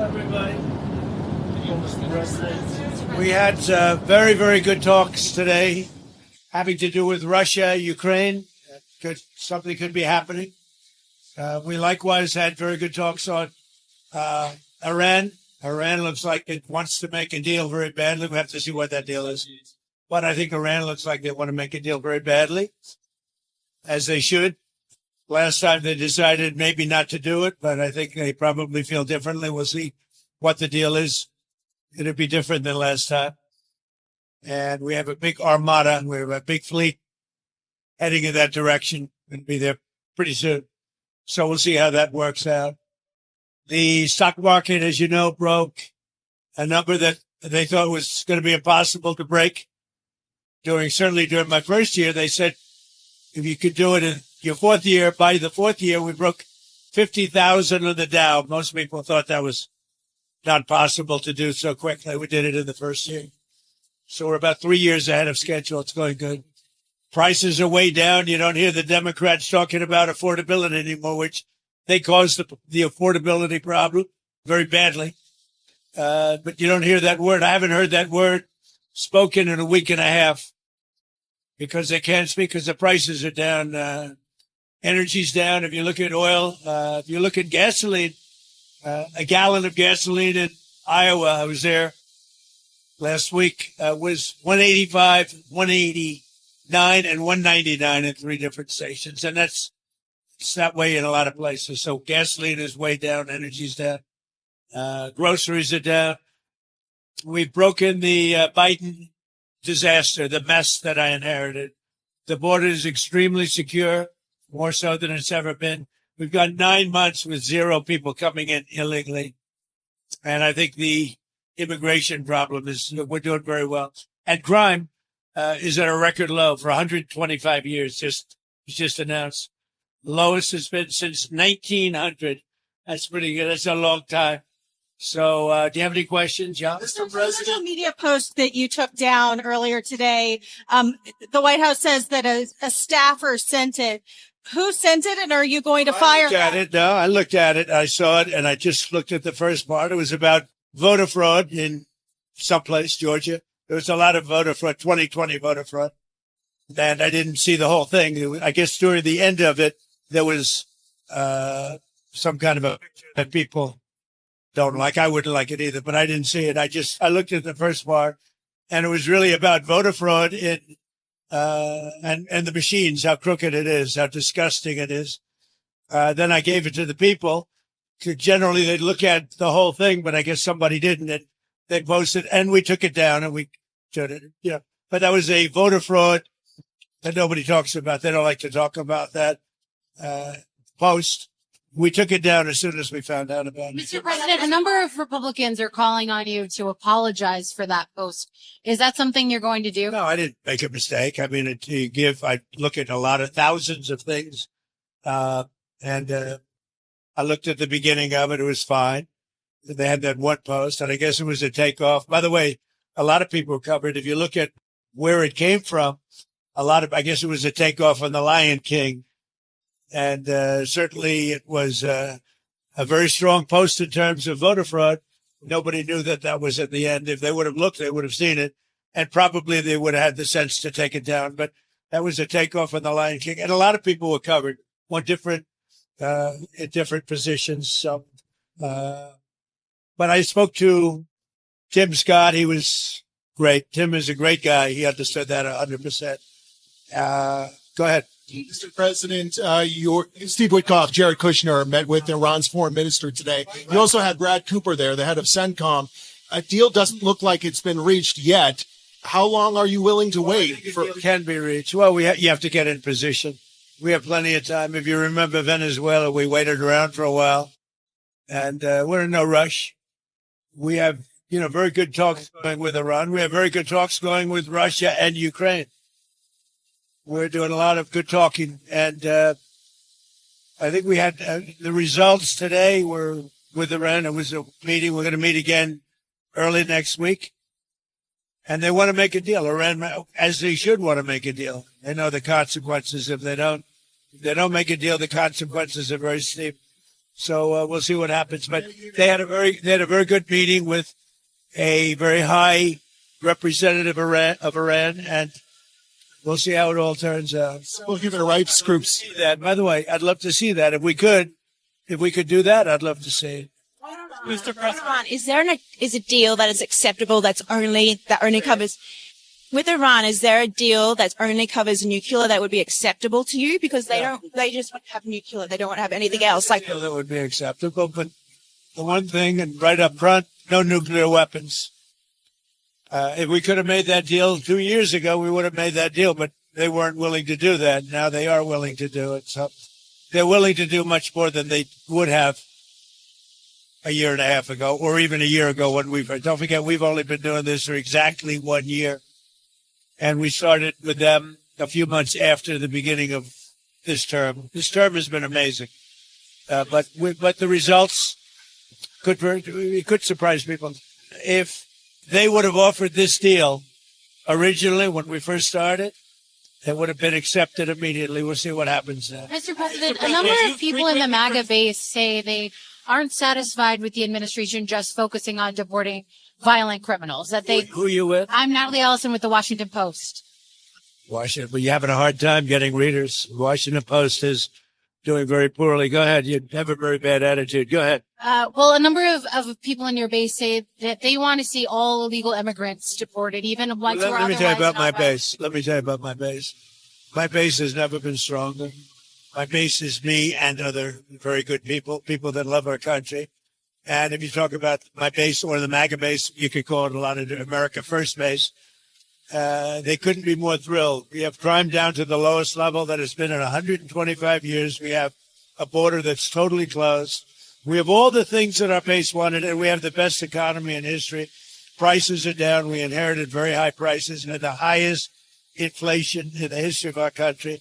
Everybody. We had very, very good talks today having to do with Russia, Ukraine. Something could be happening. We likewise had very good talks on Iran. Iran looks like it wants to make a deal very badly. We have to see what that deal is. But I think Iran looks like they want to make a deal very badly, as they should. Last time they decided maybe not to do it, but I think they probably feel differently. We'll see what the deal is. It'll be different than last time. And we have a big armada. We have a big fleet heading in that direction and be there pretty soon. So we'll see how that works out. The stock market, as you know, broke a number that they thought was going to be impossible to break. Certainly during my first year, they said, if you could do it in your fourth year, by the fourth year, we broke 50,000 on the Dow. Most people thought that was not possible to do so quickly. We did it in the first year. So we're about 3 years ahead of schedule. It's going good. Prices are way down. You don't hear the Democrats talking about affordability anymore, which they caused the affordability problem very badly. But you don't hear that word. I haven't heard that word spoken in a week and a half because they can't speak because the prices are down. Energy's down. If you look at oil, if you look at gasoline, a gallon of gasoline in Iowa, I was there last week, was $1.85, $1.89, and $1.99 in 3 different stations. And it's that way in a lot of places. So gasoline is way down. Energy's down. Groceries are down. We've broken the Biden disaster, the mess that I inherited. The border is extremely secure, more so than it's ever been. We've got 9 months with 0 people coming in illegally. And I think the immigration problem we're doing very well. And crime is at a record low for 125 years, just announced. Lowest has been since 1900. That's pretty good. That's a long time. So do you have any questions, John? Mr. President, social media post that you took down earlier today, the White House says that a staffer sent it. Who sent it, and are you going to fire? I looked at it. I saw it, and I just looked at the first part. It was about voter fraud in someplace, Georgia. There was a lot of voter fraud, 2020 voter fraud. And I didn't see the whole thing. I guess during the end of it, there was some kind of a picture that people don't like. I wouldn't like it either, but I didn't see it. I looked at the first part, and it was really about voter fraud in and the machines, how crooked it is, how disgusting it is. Then I gave it to the people. Generally, they'd look at the whole thing, but I guess somebody didn't. And they posted, and we took it down, and we showed it. Yeah, but that was a voter fraud that nobody talks about. They don't like to talk about that post. We took it down as soon as we found out about it. Mr. President, a number of Republicans are calling on you to apologize for that post. Is that something you're going to do? No, I didn't make a mistake. I mean, I look at thousands of things. I looked at the beginning of it. It was fine. They had that one post, and I guess it was a takeoff. By the way, a lot of people covered. If you look at where it came from, I guess it was a takeoff on the Lion King. And certainly it was a very strong post in terms of voter fraud. Nobody knew that was at the end. If they would have looked, they would have seen it. And probably they would have had the sense to take it down. But that was a takeoff on the Lion King. And a lot of people were covered, in different positions. So, but I spoke to Tim Scott. He was great. Tim is a great guy. He understood that 100%. Go ahead. Mr. President, Steve Witkoff, Jared Kushner met with Iran's foreign minister today. You also had Brad Cooper there, the head of CENTCOM. A deal doesn't look like it's been reached yet. How long are you willing to wait? It can be reached. Well, you have to get in position. We have plenty of time. If you remember Venezuela, we waited around for a while, and we're in no rush. We have, very good talks going with Iran. We have very good talks going with Russia and Ukraine. We're doing a lot of good talking, and I think we had the results today were with Iran. It was a meeting. We're going to meet again early next week, and they want to make a deal. Iran, as they should want to make a deal. They know the consequences if they don't. If they don't make a deal, the consequences are very steep. So we'll see what happens. But they had a very good meeting with a very high representative of Iran, and we'll see how it all turns out. We'll give it a ripe scoops. That, by the way, I'd love to see that. If we could do that, I'd love to see it. Mr. President, is a deal that is acceptable that only covers with Iran? Is there a deal that only covers nuclear that would be acceptable to you? Because they just want to have nuclear. They don't want to have anything else. Like That would be acceptable. But the one thing, and right up front, no nuclear weapons. If we could have made that deal 2 years ago, we would have made that deal. But they weren't willing to do that. Now they are willing to do it. So they're willing to do much more than they would have a year and a half ago, or even a year ago when don't forget, we've only been doing this for exactly 1 year. And we started with them a few months after the beginning of this term. This term has been amazing. But the results could surprise people. If they would have offered this deal originally when we first started, it would have been accepted immediately. We'll see what happens now. Mr. President, a number of people in the MAGA base say they aren't satisfied with the administration just focusing on deporting violent criminals. Who are you with? I'm Natalie Ellison with the Washington Post. Washington, but you're having a hard time getting readers. Washington Post is doing very poorly. Go ahead. You have a very bad attitude. Go ahead. Well, a number of people in your base say that they want to see all illegal immigrants deported, even ones who are Let me tell you about my otherwise not base. Let me tell you about my base. My base has never been stronger. My base is me and other very good people that love our country. And if you talk about my base or the MAGA base, you could call it a lot of America First base. They couldn't be more thrilled. We have crime down to the lowest level that it's been in 125 years. We have a border that's totally closed. We have all the things that our base wanted, and we have the best economy in history. Prices are down. We inherited very high prices and had the highest inflation in the history of our country.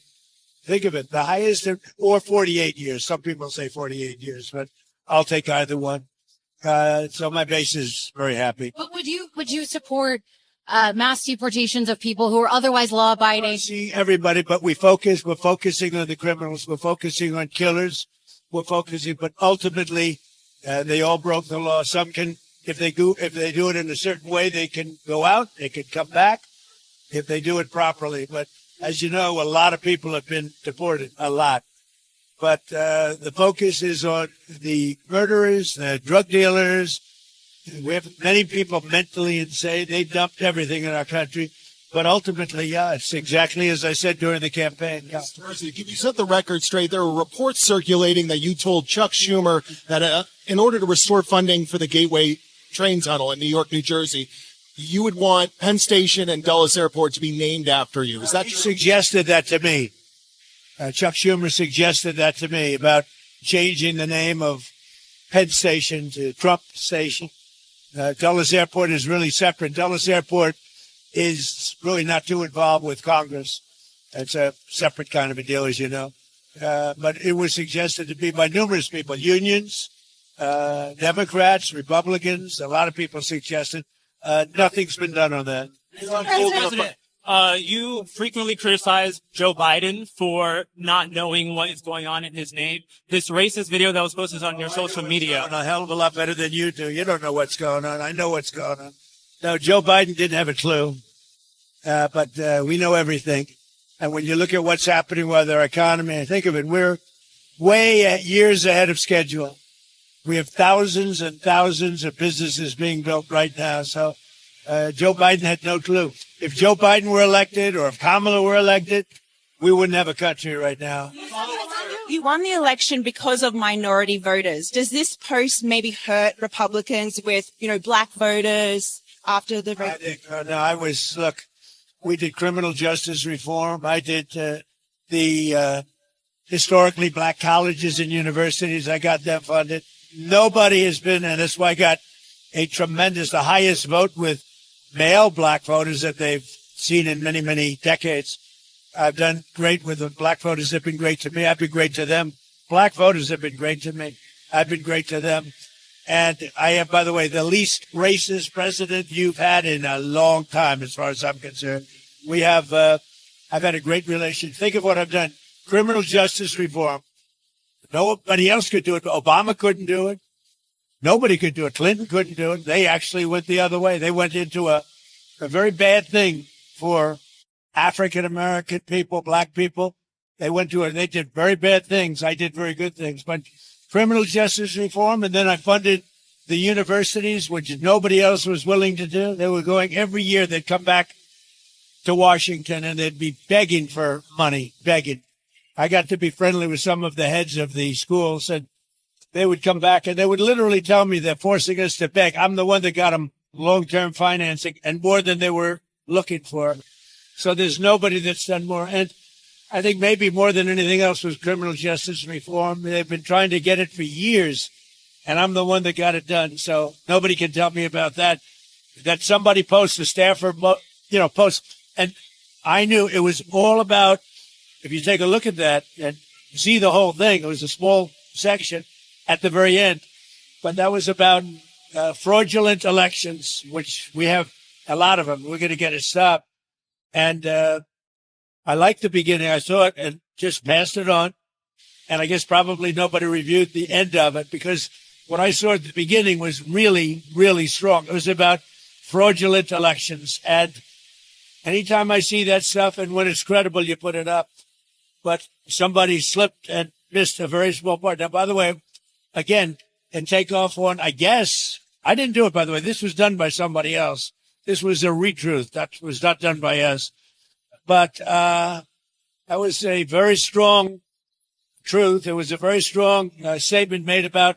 Think of it, the highest, or 48 years. Some people say 48 years, but I'll take either one. So my base is very happy. But would you support mass deportations of people who are otherwise law-abiding? See everybody, but we're focusing on the criminals. We're focusing on killers. But ultimately, they all broke the law. Some can, if they do it in a certain way, they can go out, they can come back if they do it properly. But as you know, a lot of people have been deported, a lot. But the focus is on the murderers, the drug dealers. We have many people mentally insane. They dumped everything in our country. But ultimately, yeah, it's exactly as I said during the campaign. Yeah. Can you set the record straight? There were reports circulating that you told Chuck Schumer that in order to restore funding for the Gateway train tunnel in New York, New Jersey, you would want Penn Station and Dulles Airport to be named after you. Is that He suggested that to me. Chuck Schumer suggested that to me about changing the name of Penn Station to Trump Station. Dulles Airport is really separate. Dulles Airport is really not too involved with Congress. It's a separate kind of a deal, as you know. But it was suggested to me by numerous people, unions, Democrats, Republicans. A lot of people suggested. Nothing's been done on that. President, you frequently criticize Joe Biden for not knowing what is going on in his name. This racist video that was posted on your social media. A hell of a lot better than you do. You don't know what's going on. I know what's going on. No, Joe Biden didn't have a clue. But we know everything. And when you look at what's happening with our economy, think of it. We're years ahead of schedule. We have thousands and thousands of businesses being built right now. So Joe Biden had no clue. If Joe Biden were elected or if Kamala were elected, we wouldn't have a country right now. you won the election because of minority voters. Does this post maybe hurt Republicans with, black voters after the? I think, look, we did criminal justice reform. I did the historically black colleges and universities. I got them funded. Nobody has been, and that's why I got the highest vote with male black voters that they've seen in many, many decades. I've done great with the black voters. They've been great to me. I've been great to them. Black voters have been great to me. I've been great to them. And I am, by the way, the least racist president you've had in a long time, as far as I'm concerned. We have, I've had a great relation. Think of what I've done. Criminal justice reform. Nobody else could do it. Obama couldn't do it. Nobody could do it. Clinton couldn't do it. They actually went the other way. They went into a very bad thing for African American people, black people. They did very bad things. I did very good things, but criminal justice reform. And then I funded the universities, which nobody else was willing to do. They were going every year. They'd come back to Washington and they'd be begging for money, begging. I got to be friendly with some of the heads of the schools, and they would come back and they would literally tell me they're forcing us to beg. I'm the one that got them long-term financing and more than they were looking for. So there's nobody that's done more. And I think maybe more than anything else was criminal justice reform. They've been trying to get it for years, and I'm the one that got it done. So nobody can tell me about that. That somebody posts a staffer, post, and I knew it was all about. If you take a look at that and see the whole thing, it was a small section at the very end, but that was about fraudulent elections, which we have a lot of them. We're going to get it stopped. And I liked the beginning. I saw it and just passed it on. And I guess probably nobody reviewed the end of it because what I saw at the beginning was really, really strong. It was about fraudulent elections. And anytime I see that stuff and when it's credible, you put it up. But somebody slipped and missed a very small part. Now, by the way, again, and take off one, I guess, I didn't do it, by the way. This was done by somebody else. This was a retruth. That was not done by us. But that was a very strong truth. It was a very strong statement made about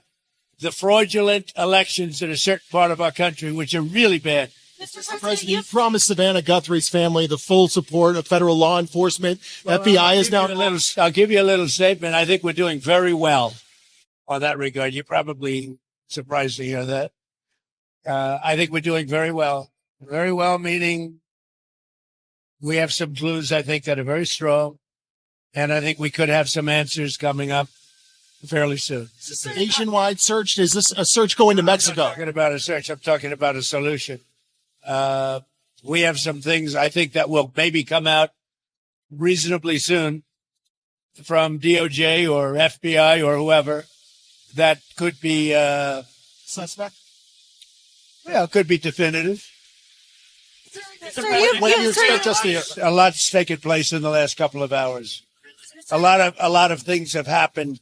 the fraudulent elections in a certain part of our country, which are really bad. Mr. President, you promised Savannah Guthrie's family the full support of federal law enforcement. FBI is now. I'll give you a little statement. I think we're doing very well on that regard. You're probably surprised to hear that. I think we're doing very well. Very well, meaning we have some clues, I think, that are very strong. And I think we could have some answers coming up fairly soon. Is this a nationwide search? Is this a search going to Mexico? I'm not talking about a search. I'm talking about a solution. We have some things I think that will maybe come out reasonably soon from DOJ or FBI or whoever that could be Suspect? Well, it could be definitive. When do you expect us to hear? A lot's taken place in the last couple of hours. A lot of things have happened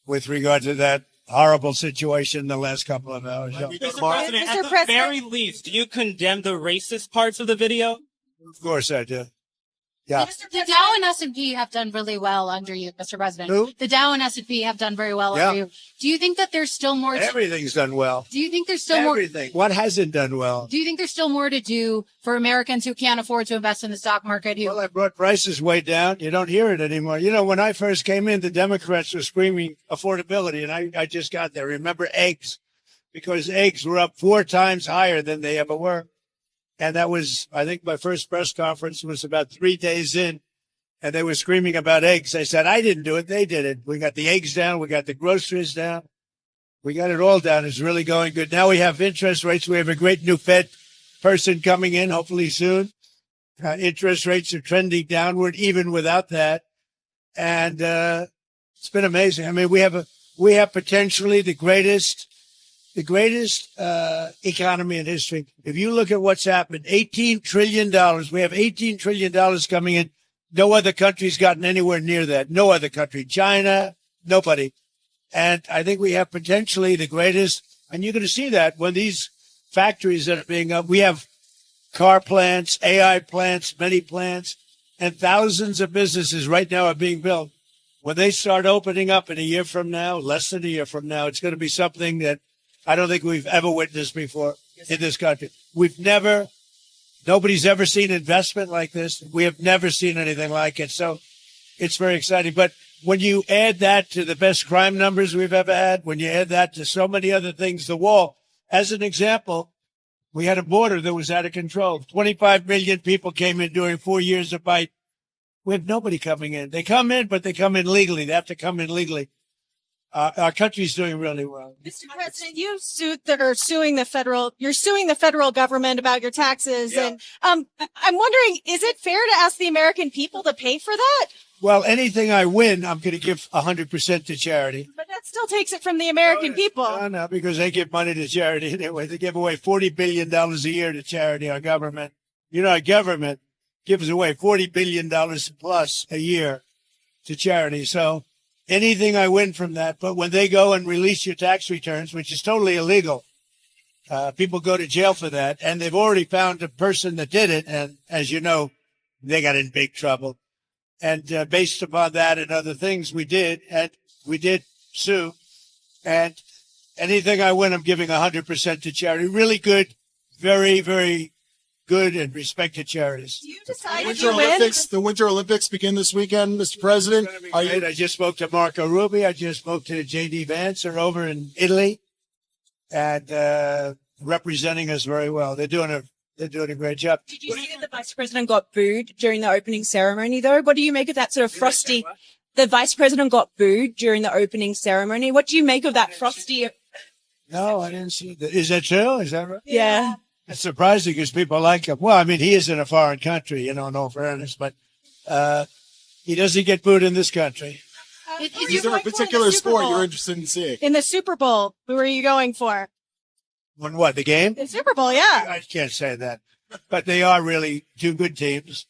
with regard to that horrible situation in the last couple of hours. Mr. President, at the very least, do you condemn the racist parts of the video? Of course I do. Yeah. The Dow and S&P have done really well under you, Mr. President. Who? The Dow and S&P have done very well under you. Do you think that there's still more? Everything's done well. Do you think there's still Everything. What hasn't done well? Do you think there's still more to do for Americans who can't afford to invest in the stock market? Well, I brought prices way down. You don't hear it anymore. You know, when I first came in, the Democrats were screaming affordability, and I just got there. Remember eggs? Because eggs were up 4 times higher than they ever were. And that was, I think my first press conference was about 3 days in. And they were screaming about eggs. I said, I didn't do it. They did it. We got the eggs down. We got the groceries down. We got it all down. It's really going good. Now we have interest rates. We have a great new Fed person coming in, hopefully soon. Interest rates are trending downward, even without that. And it's been amazing. I mean, we have potentially the greatest economy in history. If you look at what's happened, $18 trillion. We have $18 trillion coming in. No other country's gotten anywhere near that. No other country. China, nobody. And I think we have potentially the greatest. And you're going to see that when these factories that are being up, we have car plants, AI plants, many plants, and thousands of businesses right now are being built. When they start opening up in a year from now, less than a year from now, it's going to be something that I don't think we've ever witnessed before in this country. Nobody's ever seen investment like this. We have never seen anything like it. So it's very exciting. But when you add that to the best crime numbers we've ever had, when you add that to so many other things, the wall, as an example, we had a border that was out of control. 25 million people came in during 4 years of Biden. We have nobody coming in. They come in, but they come in legally. They have to come in legally. Our country's doing really well. Mr. President, you're suing the federal government about your taxes. Yeah. And I'm wondering, is it fair to ask the American people to pay for that? Well, anything I win, I'm going to give 100% to charity. But that still takes it from the American people. No, because they give money to charity anyway. They give away $40 billion a year to charity, our government. You know, our government gives away $40 billion plus a year to charity. So anything I win from that, but when they go and release your tax returns, which is totally illegal, people go to jail for that. And they've already found a person that did it. And as you know, they got in big trouble. And based upon that and other things we did sue. And anything I win, I'm giving 100% to charity. Really good, very, very good and respected charities. Do you decide if Winter you win? Olympics. The Winter Olympics begin this weekend, Mr. President. Are you? I just spoke to Marco Ruby. I just spoke to J.D. Vance. They're over in Italy and representing us very well. They're doing a great job. Did you see that the vice president got booed during the opening ceremony, though? What do you make of that sort of frosty? The vice president got booed during the opening ceremony. What do you make of that frosty? No, I didn't see that. Is that true? Is that right? Yeah. It's surprising because people like him. Well, I mean, he is in a foreign country, in all fairness, but he doesn't get booed in this country. Is there a particular sport you're interested in seeing? In the Super Bowl, who are you going for? When what, the game? The Super Bowl, yeah. I can't say that. But they are really two good teams.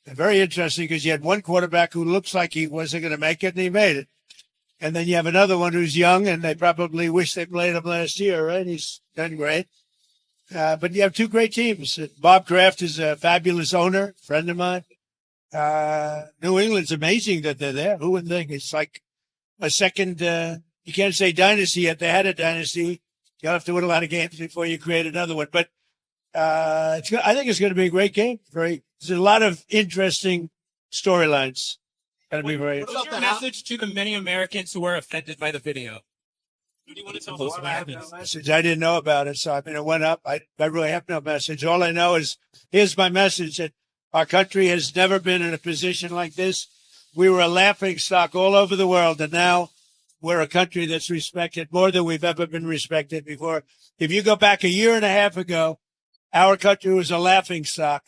They're very interesting because you had one quarterback who looks like he wasn't going to make it, and he made it. And then you have another one who's young, and they probably wish they played him last year, right? He's done great. But you have two great teams. Bob Kraft is a fabulous owner, friend of mine. New England's amazing that they're there. Who would think? It's like a second, you can't say dynasty yet. They had a dynasty. You'll have to win a lot of games before you create another one. But I think it's going to be a great game. There's a lot of interesting storylines. Going to be very What's your message to the many Americans who were offended by the video? What do you want to tell those Americans? message. I didn't know about it. So, I mean, it went up. I really have no message. All I know is, here's my message, that our country has never been in a position like this. We were a laughing stock all over the world, and now we're a country that's respected more than we've ever been respected before. If you go back a year and a half ago, our country was a laughing stock,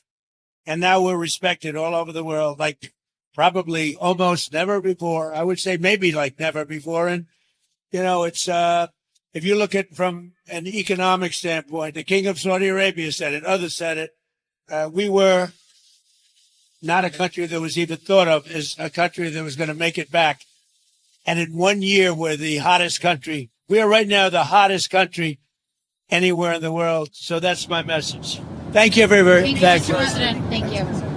and now we're respected all over the world, like probably almost never before. I would say maybe like never before. And, it's, if you look at it from an economic standpoint, the King of Saudi Arabia said it, others said it. We were not a country that was even thought of as a country that was going to make it back. And in 1 year, we're the hottest country. We are right now the hottest country anywhere in the world. So that's my message. Thank you, everybody. Thank you, Mr. President. Thank you.